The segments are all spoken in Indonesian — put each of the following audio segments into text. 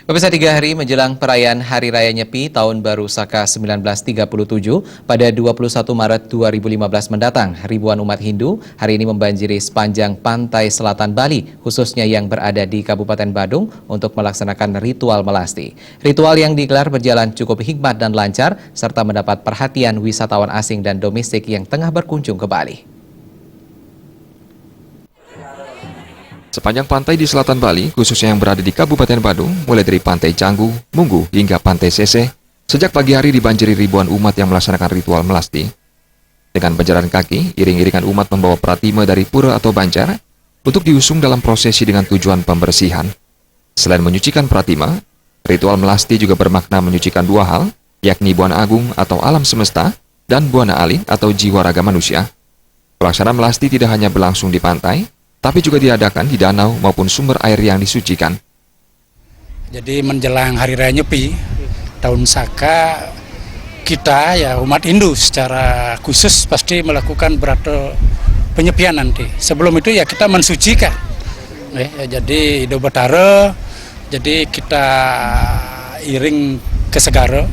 Pemirsa, 3 hari menjelang perayaan Hari Raya Nyepi Tahun Baru Saka 1937 pada 21 Maret 2015 mendatang, ribuan umat Hindu hari ini membanjiri sepanjang pantai selatan Bali, khususnya yang berada di Kabupaten Badung untuk melaksanakan ritual melasti. Ritual yang digelar berjalan cukup hikmat dan lancar, serta mendapat perhatian wisatawan asing dan domestik yang tengah berkunjung ke Bali. Sepanjang pantai di selatan Bali, khususnya yang berada di Kabupaten Badung, mulai dari Pantai Canggu, Munggu, hingga Pantai Sese, sejak pagi hari dibanjiri ribuan umat yang melaksanakan ritual melasti. Dengan berjalan kaki, iring-iringan umat membawa pratima dari pura atau banjar untuk diusung dalam prosesi dengan tujuan pembersihan. Selain menyucikan pratima, ritual melasti juga bermakna menyucikan dua hal, yakni Buana Agung atau alam semesta dan Buana Alih atau jiwa raga manusia. Pelaksanaan melasti tidak hanya berlangsung di pantai, tapi juga diadakan di danau maupun sumber air yang disucikan. Jadi menjelang Hari Raya Nyepi, Tahun Saka, kita ya umat Hindu secara khusus pasti melakukan penyepian nanti. Sebelum itu ya kita mensucikan. Jadi Ido Betara, jadi kita iring ke Segara,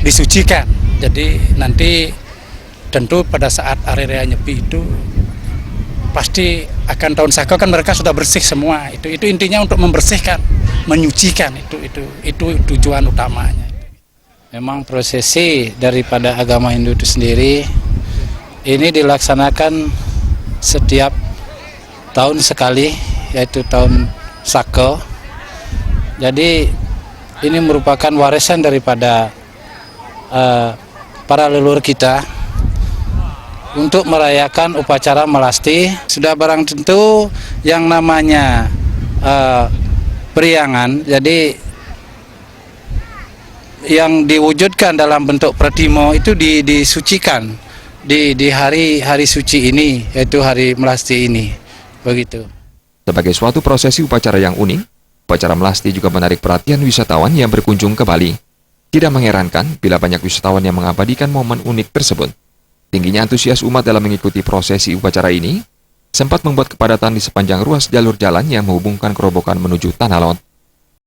disucikan. Jadi nanti tentu pada saat Hari Raya Nyepi itu pasti akan Tahun Saka kan mereka sudah bersih semua. Itu intinya untuk membersihkan, menyucikan, itu tujuan utamanya. Memang prosesi daripada agama Hindu itu sendiri ini dilaksanakan setiap tahun sekali, yaitu Tahun Saka. Jadi ini merupakan warisan daripada para leluhur kita untuk merayakan upacara melasti. Sudah barang tentu yang namanya periangan, jadi yang diwujudkan dalam bentuk pratimo itu disucikan di hari suci ini, yaitu hari melasti ini, begitu. Sebagai suatu prosesi upacara yang unik, upacara melasti juga menarik perhatian wisatawan yang berkunjung ke Bali. Tidak mengherankan bila banyak wisatawan yang mengabadikan momen unik tersebut. Tingginya antusias umat dalam mengikuti prosesi upacara ini sempat membuat kepadatan di sepanjang ruas jalur jalan yang menghubungkan Kerobokan menuju Tanah Lot.